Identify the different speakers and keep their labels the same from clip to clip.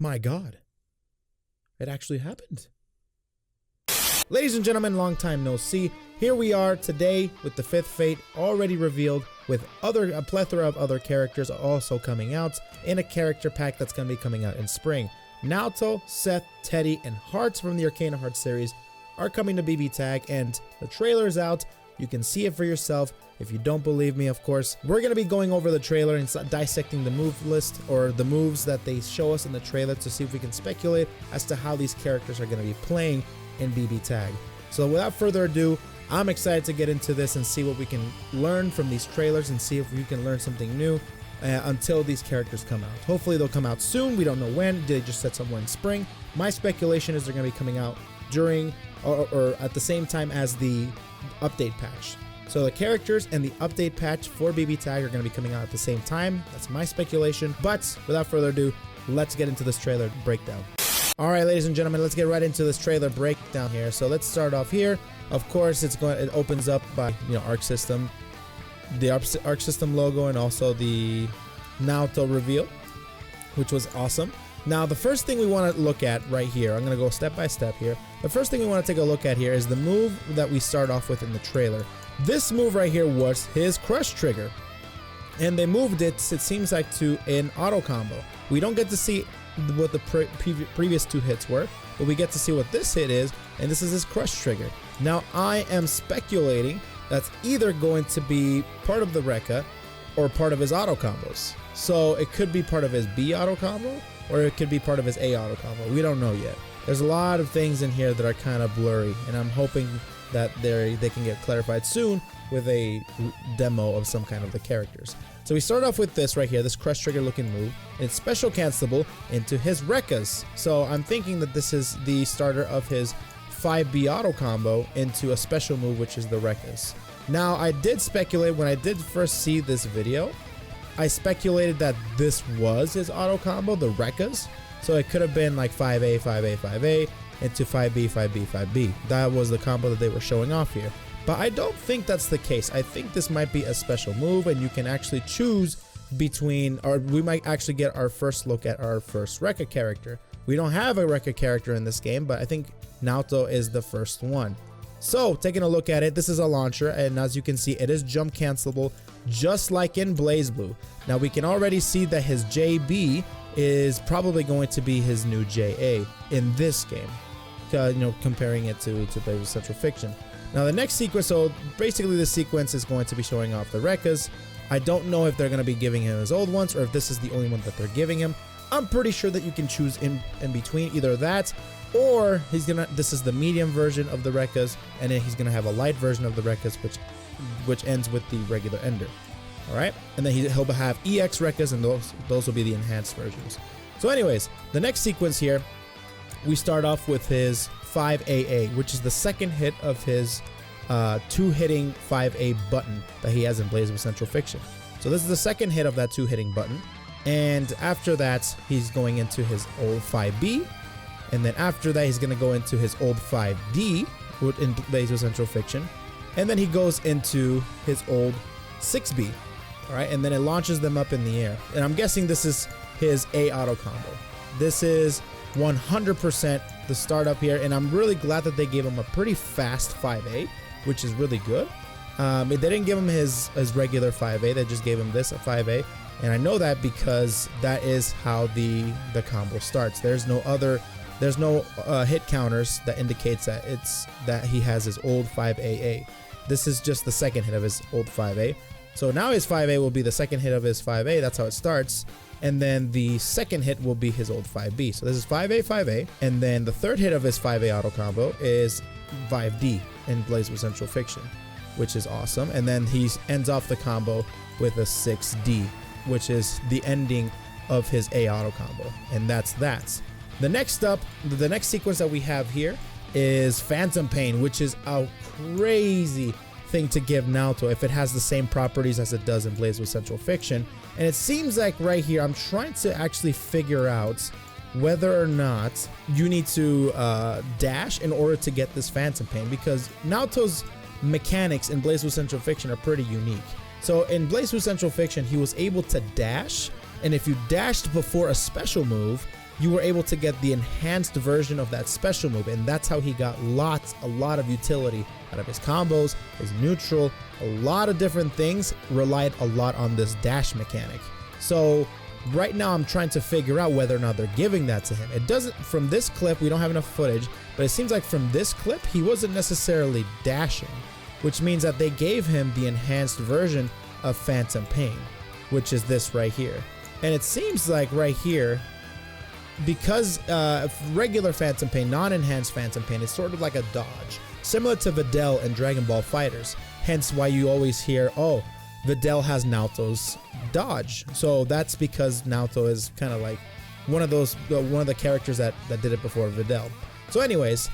Speaker 1: My God. It actually happened. Ladies and gentlemen, long time no see. Here we are today with the 5th Fate already revealed, with a plethora of other characters also coming out in a character pack that's going to be coming out in spring. NAOTO, Seth, TEDDIE, and Hearts from the Arcana Heart series are coming to BB Tag, and the trailer is out. You can see it for yourself. If you don't believe me, of course, we're going to be going over the trailer and dissecting the move list, or the moves that they show us in the trailer, to see if we can speculate as to how these characters are going to be playing in BB Tag. So without further ado, I'm excited to get into this and see what we can learn from these trailers and see if we can learn something new until these characters come out. Hopefully they'll come out soon. We don't know when. They just said somewhere in spring. My speculation is they're going to be coming out during or at the same time as the update patch. So the characters and the update patch for BB Tag are going to be coming out at the same time. That's my speculation. But without further ado, let's get into this trailer breakdown. All right, ladies and gentlemen, let's get right into this trailer breakdown here. So let's start off here. Of course, it opens up by, Arc System, the Arc System logo, and also the NAOTO reveal, which was awesome. Now, the first thing we want to look at right here, I'm going to go step by step here. The first thing we want to take a look at here is the move that we start off with in the trailer. This move right here was his Crush Trigger, and they moved it seems like, to an auto combo. We don't get to see what the previous 2 hits were, but we get to see what this hit is, and this is his Crush Trigger. Now, I am speculating that's either going to be part of the Rekka or part of his auto combos. So it could be part of his B auto combo, or it could be part of his A auto combo. We don't know yet. There's a lot of things in here that are kind of blurry, and I'm hoping that they can get clarified soon with a demo of some kind of the characters. So we start off with this right here, this Crush Trigger looking move. It's special cancelable into his Rekkas. So I'm thinking that this is the starter of his 5B auto combo into a special move, which is the Rekkas. Now, I did speculate when I did first see this video, I speculated that this was his auto combo, the Rekkas. So it could have been like 5A, 5A, 5A into 5B, 5B, 5B. That was the combo that they were showing off here. But I don't think that's the case. I think this might be a special move, and you can actually choose between, or we might actually get our first look at our first Rekka character. We don't have a Rekka character in this game, but I think NAOTO is the first one. So taking a look at it, this is a launcher, and as you can see, it is jump cancelable, just like in Blazblue. Now we can already see that his JB is probably going to be his new JA in this game, comparing it to Blazblue Central Fiction. Now the next sequence, so basically the sequence is going to be showing off the Rekkas. I don't know if they're going to be giving him his old ones or if this is the only one that they're giving him. I'm pretty sure that you can choose in between either that, or this is the medium version of the Rekkas, and then he's gonna have a light version of the Rekkas, which ends with the regular Ender. All right, and then he'll have EX Rekkas, and those will be the enhanced versions. So anyways, the next sequence here, we start off with his 5AA, which is the second hit of his 2-hitting 5A button that he has in Blazblue Central Fiction. So this is the second hit of that 2-hitting button. And after that, he's going into his old 5B. And then after that, he's going to go into his old 5D in Blazblue Central Fiction. And then he goes into his old 6B. All right, and then it launches them up in the air. And I'm guessing this is his A auto combo. This is 100% the startup here, and I'm really glad that they gave him a pretty fast 5A, which is really good. They didn't give him his regular 5A, they just gave him this, a 5A, and I know that because that is how the combo starts. There's no hit counters that indicates that he has his old 5AA. This is just the second hit of his old 5A. So now his 5A will be the second hit of his 5A, that's how it starts. And then the second hit will be his old 5B. So this is 5A, 5A. And then the third hit of his 5A auto combo is 5D in Blazblue Central Fiction, which is awesome. And then he ends off the combo with a 6D, which is the ending of his A auto combo. And that's that. The next sequence that we have here is Phantom Pain, which is a crazy thing to give NAOTO if it has the same properties as it does in Blazblue Central Fiction. And it seems like right here, I'm trying to actually figure out whether or not you need to dash in order to get this Phantom Pain, because NAOTO's mechanics in Blazblue Central Fiction are pretty unique. So in Blazblue Central Fiction, he was able to dash, and if you dashed before a special move, you were able to get the enhanced version of that special move, and that's how he got a lot of utility out of his combos, his neutral, a lot of different things relied a lot on this dash mechanic. So right now I'm trying to figure out whether or not they're giving that to him. It doesn't, from this clip, we don't have enough footage, but it seems like from this clip, he wasn't necessarily dashing, which means that they gave him the enhanced version of Phantom Pain, which is this right here. And it seems like right here, because regular Phantom Pain, non-enhanced Phantom Pain, is sort of like a dodge, similar to Videl in Dragon Ball FighterZ. Hence why you always hear, oh, Videl has Naoto's dodge. So that's because Naoto is kind of like one of the characters that did it before Videl. So anyways,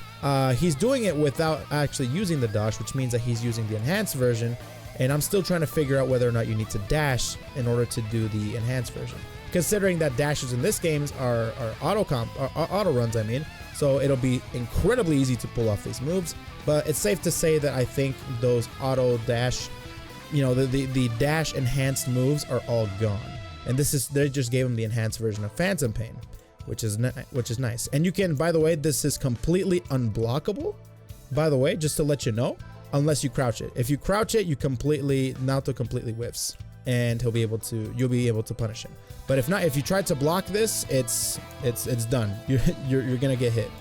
Speaker 1: he's doing it without actually using the dodge, which means that he's using the enhanced version. And I'm still trying to figure out whether or not you need to dash in order to do the enhanced version, considering that dashes in this game are auto runs, I mean. So it'll be incredibly easy to pull off these moves, but it's safe to say that I think those auto dash, you know, the dash enhanced moves are all gone. And they just gave him the enhanced version of Phantom Pain, which is nice. And you can, by the way, this is completely unblockable, by the way, just to let you know, unless you crouch it. If you crouch it, Naoto completely whiffs, and you'll be able to punish him. But if not, if you try to block this, it's done. You're gonna get hit.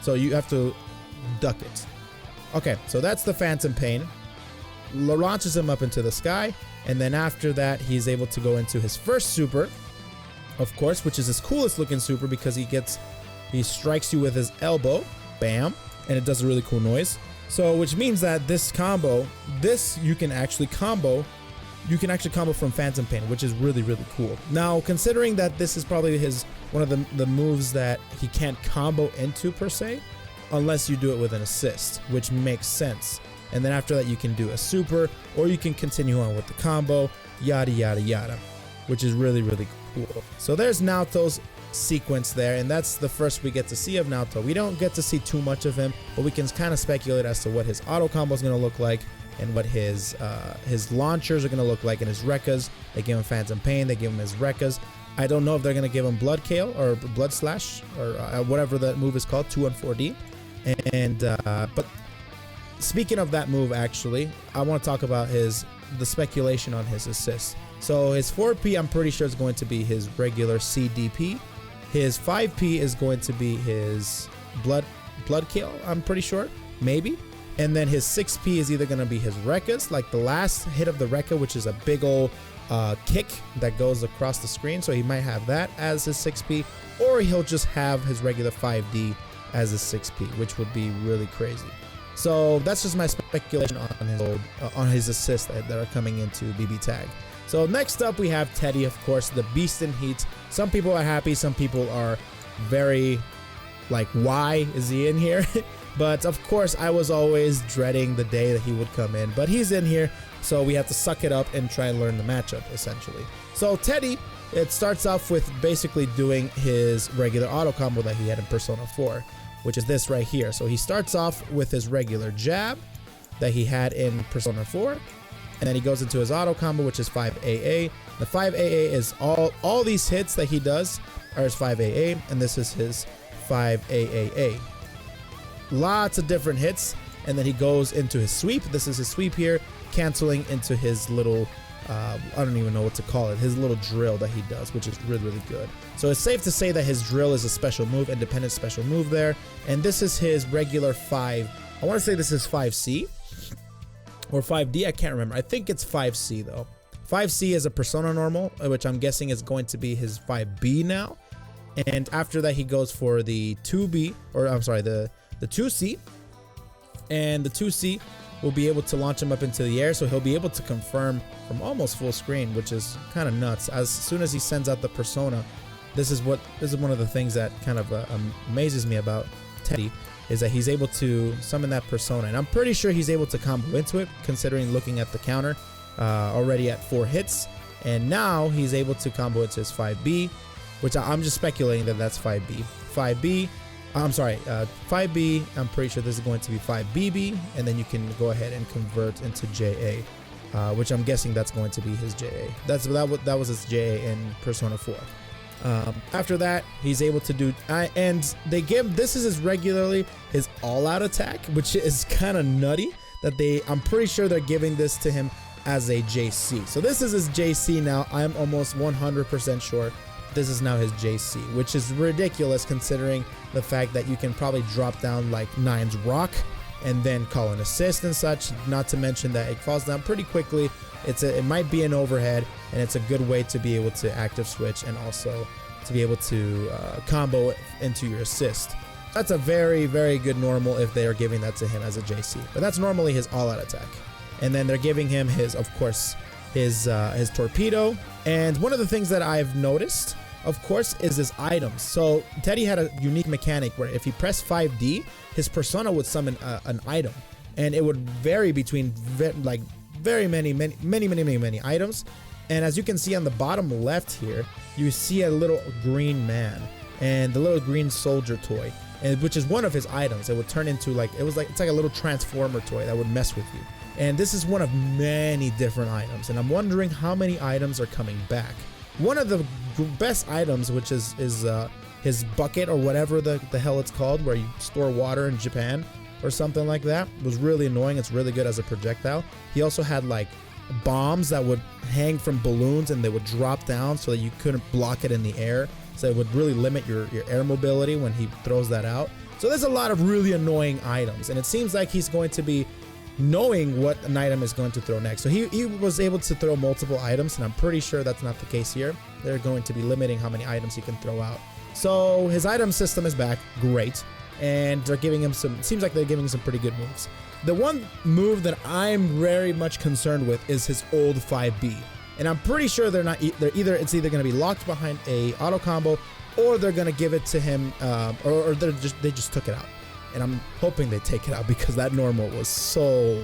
Speaker 1: So you have to duck it. Okay, so that's the Phantom Pain. Launches him up into the sky, and then after that, he's able to go into his first super, of course, which is his coolest looking super because he strikes you with his elbow, bam, and it does a really cool noise. So, which means that this combo, you can actually combo from Phantom Pain, which is really, really cool. Now, considering that this is probably one of the moves that he can't combo into per se, unless you do it with an assist, which makes sense. And then after that, you can do a super, or you can continue on with the combo, yada, yada, yada, which is really, really cool. So there's Naoto's sequence there, and that's the first we get to see of Naoto. We don't get to see too much of him, but we can kind of speculate as to what his auto combo is going to look like, and what his launchers are going to look like, and his Rekkas. They give him Phantom Pain, they give him his Rekkas. I don't know if they're going to give him Blood Kale or Blood Slash or whatever that move is called, 2 and 4D. But speaking of that move, actually, I want to talk about the speculation on his assists. So his 4P, I'm pretty sure is going to be his regular CDP. His 5P is going to be his Blood Kale, I'm pretty sure, maybe. And then his 6P is either going to be his Rekkas, like the last hit of the Rekka, which is a big old kick that goes across the screen. So he might have that as his 6P, or he'll just have his regular 5D as his 6P, which would be really crazy. So that's just my speculation on his assists that are coming into BB Tag. So next up we have TEDDIE, of course, the Beast in Heat. Some people are happy, some people are very like, why is he in here? But of course, I was always dreading the day that he would come in, but he's in here, so we have to suck it up and try and learn the matchup, essentially. So TEDDIE, it starts off with basically doing his regular auto combo that he had in Persona 4, which is this right here. So he starts off with his regular jab that he had in Persona 4, and then he goes into his auto combo, which is 5AA. The 5AA is all these hits that he does are his 5AA, and this is his 5AAA. Lots of different hits, and then he goes into his sweep. This is his sweep here, canceling into his little, I don't even know what to call it, his little drill that he does, which is really, really good. So it's safe to say that his drill is a special move, independent special move there. And this is his regular 5. I want to say this is 5C or 5D. I can't remember. I think it's 5C though. 5C is a Persona normal, which I'm guessing is going to be his 5B now. And after that, he goes for the 2B, or I'm sorry, the 2C. And the 2C will be able to launch him up into the air, so he'll be able to confirm from almost full screen, which is kind of nuts. As soon as he sends out the Persona, this is one of the things that kind of amazes me about TEDDIE, is that he's able to summon that Persona, and I'm pretty sure he's able to combo into it, considering looking at the counter already at 4 hits, and now he's able to combo into his 5B, which I'm just speculating that that's 5B. 5B, I'm sorry, 5B, I'm pretty sure this is going to be 5BB, and then you can go ahead and convert into JA, which I'm guessing that's going to be his JA. That was his JA in Persona 4. After that, he's able to do, and they give, this is regularly his all-out attack, which is kind of nutty that I'm pretty sure they're giving this to him as a JC. So this is his JC now. I'm almost 100% sure this is now his JC, which is ridiculous considering the fact that you can probably drop down like Nine's Rock and then call an assist and such, not to mention that it falls down pretty quickly. It might be an overhead, and it's a good way to be able to active switch and also to be able to combo into your assist. That's a very, very good normal if they are giving that to him as a JC, but that's normally his all-out attack. And then they're giving him his, of course, his torpedo. And one of the things that I've noticed, of course, is his items. So Teddie had a unique mechanic where if he pressed 5D, his persona would summon an item, and it would vary between very many items. And as you can see on the bottom left here, you see a little green man and the little green soldier toy, and which is one of his items. It would turn into it's like a little transformer toy that would mess with you. And this is one of many different items, and I'm wondering how many items are coming back. One of the best items, which is his bucket or whatever the hell it's called, where you store water in Japan or something like that, was really annoying. It's really good as a projectile. He also had like bombs that would hang from balloons and they would drop down so that you couldn't block it in the air. So it would really limit your air mobility when he throws that out. So there's a lot of really annoying items, and it seems like he's going to be knowing what an item is going to throw next. So he was able to throw multiple items, and I'm pretty sure that's not the case here. They're going to be limiting how many items he can throw out. So his item system is back, great, and they're giving him seems like they're giving him some pretty good moves. The one move that I'm very much concerned with is his old 5B, and I'm pretty sure it's either going to be locked behind a auto combo, or they're going to give it to him, or they just took it out. And I'm hoping they take it out because that normal was so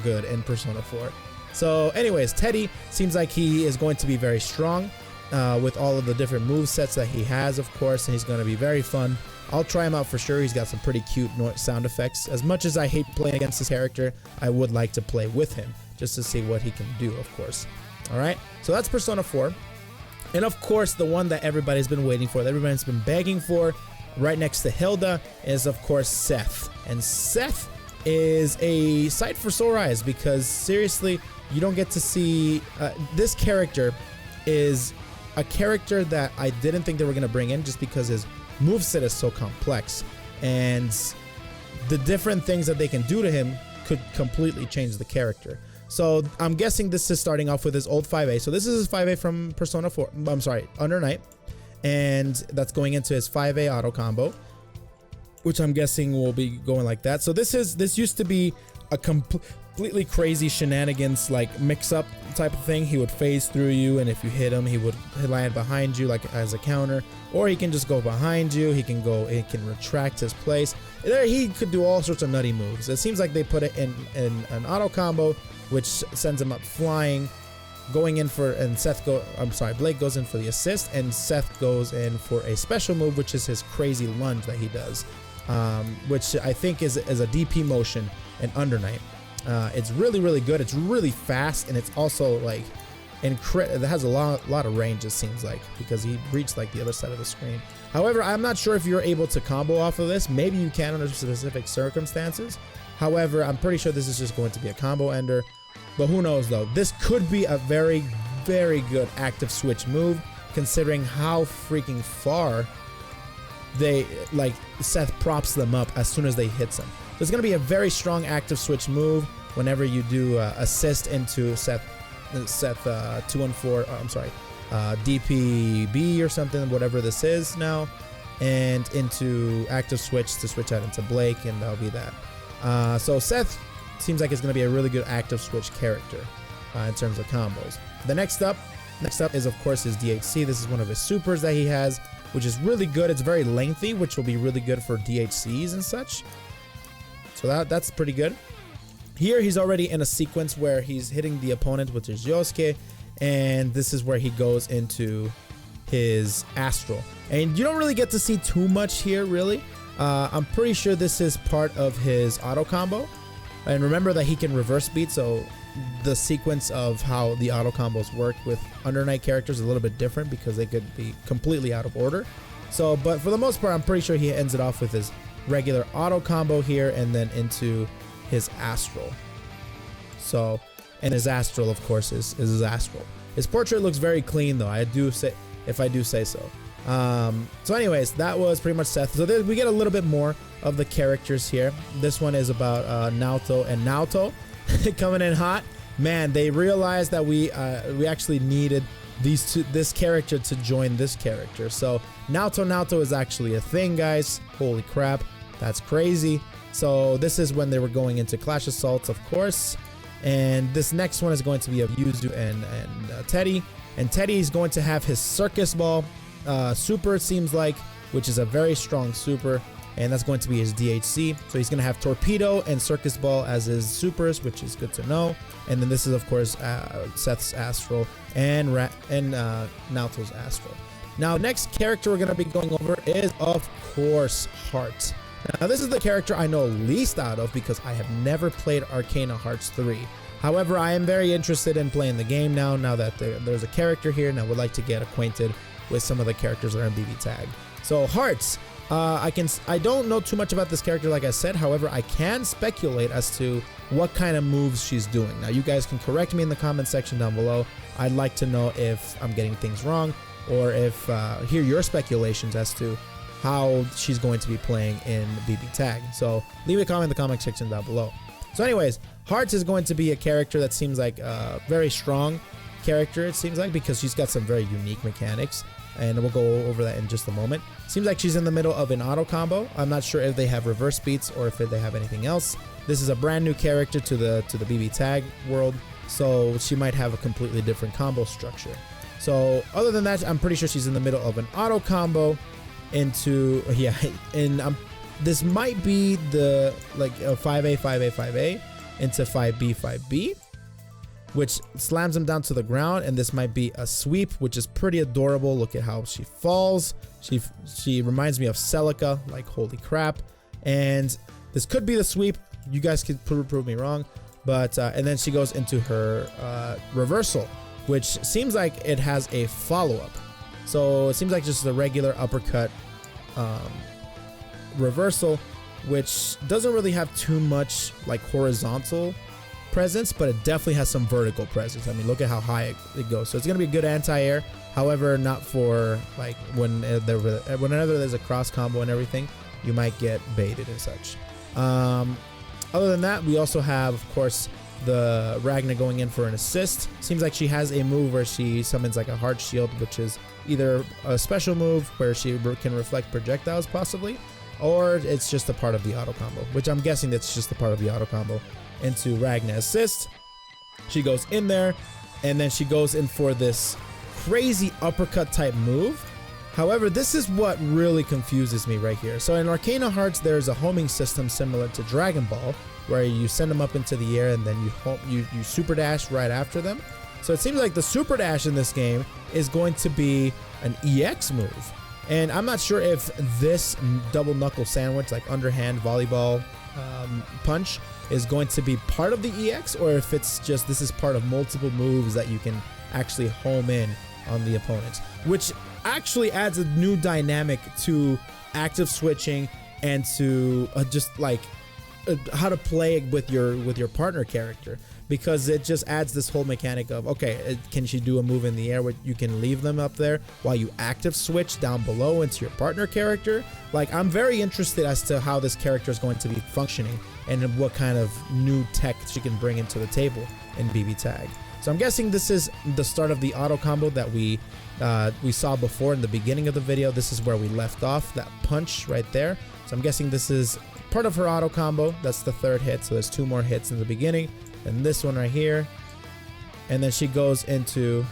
Speaker 1: good in Persona 4. So anyways, Teddie seems like he is going to be very strong with all of the different move sets that he has, of course, and he's going to be very fun. I'll try him out for sure. He's got some pretty cute sound effects. As much as I hate playing against this character, I would like to play with him just to see what he can do, of course. All right, so that's Persona 4. And of course, the one that everybody's been waiting for, that everybody's been begging for, right next to Hilda, is of course Seth. And Seth is a sight for sore eyes because seriously, you don't get to see this character is a character that I didn't think they were going to bring in just because his moveset is so complex, and the different things that they can do to him could completely change the character. So I'm guessing this is starting off with his old 5A. So this is his 5A from Persona 4, I'm sorry, Under Night, and that's going into his 5A auto combo, which I'm guessing will be going like that. So this used to be a completely crazy shenanigans like mix-up type of thing. He would phase through you, and if you hit him, he would land behind you like as a counter, or he can just go behind you. He can retract his place. There, he could do all sorts of nutty moves. It seems like they put it in an auto combo, which sends him up flying, going in for, and Blake goes in for the assist, and Seth goes in for a special move, which is his crazy lunge that he does, which I think is a DP motion in Under Night. It's really, really good. It's really fast, and it's also like it has a lot of range, it seems like, because he reached like the other side of the screen. However, I'm not sure if you're able to combo off of this. Maybe you can under specific circumstances. However, I'm pretty sure this is just going to be a combo ender. But who knows though? This could be a very, very good active switch move, considering how freaking far Seth props them up as soon as they hit them. So it's going to be a very strong active switch move whenever you do assist into Seth 214, DPB or something, whatever this is now, and into active switch to switch out into Blake, and that'll be that. So Seth seems like it's going to be a really good active switch character in terms of combos. The next up is of course his DHC. This is one of his supers that he has, which is really good. It's very lengthy, which will be really good for DHCs and such. So that's pretty good. Here he's already in a sequence where he's hitting the opponent with his Yosuke, and this is where he goes into his Astral. And you don't really get to see too much here, really. I'm pretty sure this is part of his auto combo. And remember that he can reverse beat, so the sequence of how the auto combos work with Under Night characters is a little bit different because they could be completely out of order. So, but for the most part, I'm pretty sure he ends it off with his regular auto combo here and then into his astral. So, and his astral, of course, is his astral. His portrait looks very clean, though. I do say, if I do say so. So anyways, that was pretty much Seth. So we get a little bit more of the characters here. This one is about NAOTO and NAOTO coming in hot. Man, they realized that we actually needed this character to join this character. So NAOTO is actually a thing, guys. Holy crap, that's crazy. So this is when they were going into Clash Assaults, of course. And this next one is going to be of Yuzu and TEDDIE. And TEDDIE is going to have his Circus Ball super, it seems like, which is a very strong super, and that's going to be his DHC. So he's going to have Torpedo and Circus Ball as his supers, which is good to know. And then this is, of course, Seth's Astral and Naoto's Astral. Now, next character we're going to be going over is, of course, Heart. Now, this is the character I know least out of because I have never played Arcana Hearts 3. However, I am very interested in playing the game now that there's a character here, and I would like to get acquainted with some of the characters that are in BB Tag. So Hearts, I don't know too much about this character, like I said. However, I can speculate as to what kind of moves she's doing. Now, you guys can correct me in the comment section down below. I'd like to know if I'm getting things wrong, or if hear your speculations as to how she's going to be playing in BB Tag. So leave a comment in the comment section down below. So anyways, Hearts is going to be a character that seems like a very strong character, it seems like, because she's got some very unique mechanics, and we'll go over that in just a moment. Seems like she's in the middle of an auto combo. I'm not sure if they have reverse beats or if they have anything else. This is a brand new character to the BB Tag world, so she might have a completely different combo structure. So other than that, I'm pretty sure she's in the middle of an auto combo into, yeah, and this might be the like a 5A, 5A, 5A into 5B, 5B, which slams him down to the ground, and this might be a sweep, which is pretty adorable. Look at how she falls. She reminds me of Celica, like holy crap. And this could be the sweep. You guys could prove me wrong, but and then she goes into her reversal, which seems like it has a follow-up. So it seems like just a regular uppercut reversal, which doesn't really have too much like horizontal presence, but it definitely has some vertical presence. I mean, look at how high it goes. So it's gonna be a good anti-air. However, not for like whenever there's a cross combo and everything, you might get baited and such. Other than that, we also have, of course, the Ragna going in for an assist. Seems like she has a move where she summons like a heart shield, which is either a special move where she can reflect projectiles possibly, or it's just a part of the auto combo, which I'm guessing that's just a part of the auto combo. Into Ragna assist, she goes in there, and then she goes in for this crazy uppercut type move. However, this is what really confuses me right here. So in Arcana Hearts, there's a homing system similar to Dragon Ball, where you send them up into the air and then you super dash right after them. So it seems like the super dash in this game is going to be an EX move. And I'm not sure if this double knuckle sandwich, like underhand volleyball punch, is going to be part of the EX, or if it's just this is part of multiple moves that you can actually home in on the opponents, which actually adds a new dynamic to active switching and to just like how to play with your partner character, because it just adds this whole mechanic of, okay, can she do a move in the air where you can leave them up there while you active switch down below into your partner character. Like, I'm very interested as to how this character is going to be functioning and what kind of new tech she can bring into the table in BB Tag. So I'm guessing this is the start of the auto combo that we saw before in the beginning of the video. This is where we left off, that punch right there. So I'm guessing this is part of her auto combo. That's the third hit, so there's two more hits in the beginning, and this one right here, and then she goes into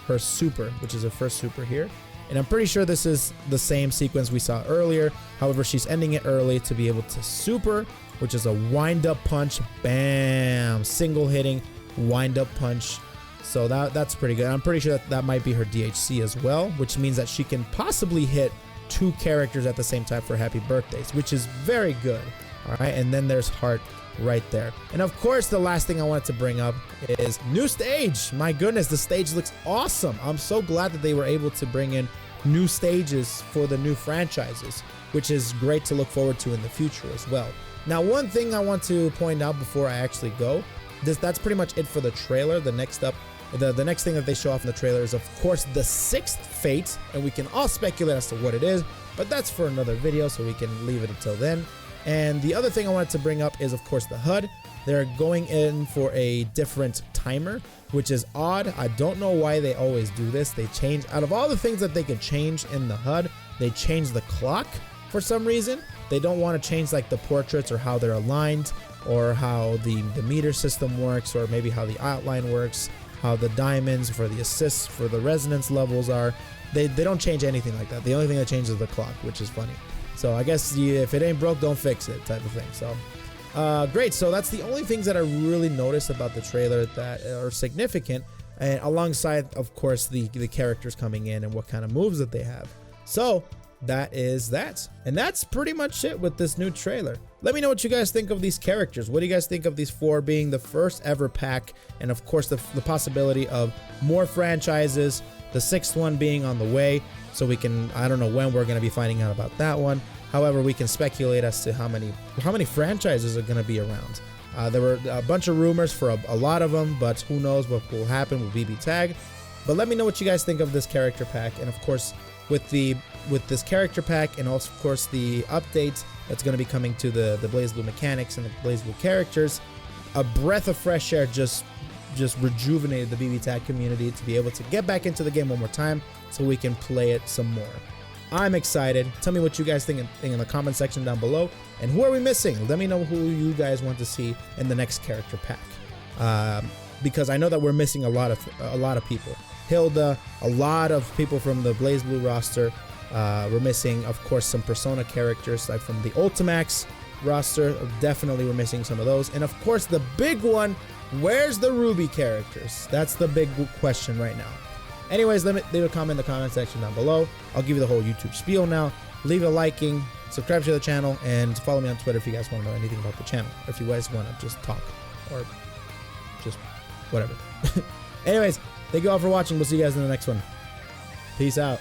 Speaker 1: her super, which is her first super here. And I'm pretty sure this is the same sequence we saw earlier. However, she's ending it early to be able to super, which is a wind up punch. Bam, single hitting wind up punch. So that's pretty good. I'm pretty sure that might be her DHC as well, which means that she can possibly hit two characters at the same time for happy birthdays, which is very good. All right, and then there's Heart right there. And of course, the last thing I wanted to bring up is new stage. My goodness, the stage looks awesome. I'm so glad that they were able to bring in new stages for the new franchises, which is great to look forward to in the future as well. Now, one thing I want to point out before I actually go, that's pretty much it for the trailer. The next thing that they show off in the trailer is, of course, the 6th Fate, and we can all speculate as to what it is, but that's for another video, so we can leave it until then. And the other thing I wanted to bring up is, of course, the HUD. They're going in for a different timer, which is odd. I don't know why they always do this. They change, out of all the things that they could change in the HUD, they change the clock for some reason. They don't want to change like the portraits or how they're aligned, or how the meter system works, or maybe how the outline works, how the diamonds for the assists for the resonance levels are. They don't change anything like that. The only thing that changes is the clock, which is funny. So I guess if it ain't broke, don't fix it type of thing. So great. So that's the only things that I really noticed about the trailer that are significant, and alongside, of course, the characters coming in and what kind of moves that they have. So that is that. And that's pretty much it with this new trailer. Let me know what you guys think of these characters. What do you guys think of these 4 being the first ever pack? And of course, the possibility of more franchises, the 6th one being on the way. So we can, I don't know when we're going to be finding out about that one. However, we can speculate as to how many franchises are going to be around. There were a bunch of rumors for a lot of them, but who knows what will happen with BB Tag. But let me know what you guys think of this character pack. And of course, with this character pack, and also of course the update that's going to be coming to the Blazblue mechanics and the Blazblue characters, a breath of fresh air just rejuvenated the BB Tag community to be able to get back into the game one more time so we can play it some more. I'm excited. Tell me what you guys think in the comment section down below. And who are we missing? Let me know who you guys want to see in the next character pack. Because I know that we're missing a lot of people. Hilda, a lot of people from the Blazblue roster. We're missing, of course, some Persona characters, like from the Ultimax roster. Definitely we're missing some of those. And of course, the big one, where's the Ruby characters? That's the big question right now. Anyways, leave a comment in the comment section down below. I'll give you the whole YouTube spiel now. Leave a liking, subscribe to the channel, and follow me on Twitter if you guys want to know anything about the channel, or if you guys want to just talk, or just whatever. Anyways, thank you all for watching. We'll see you guys in the next one. Peace out.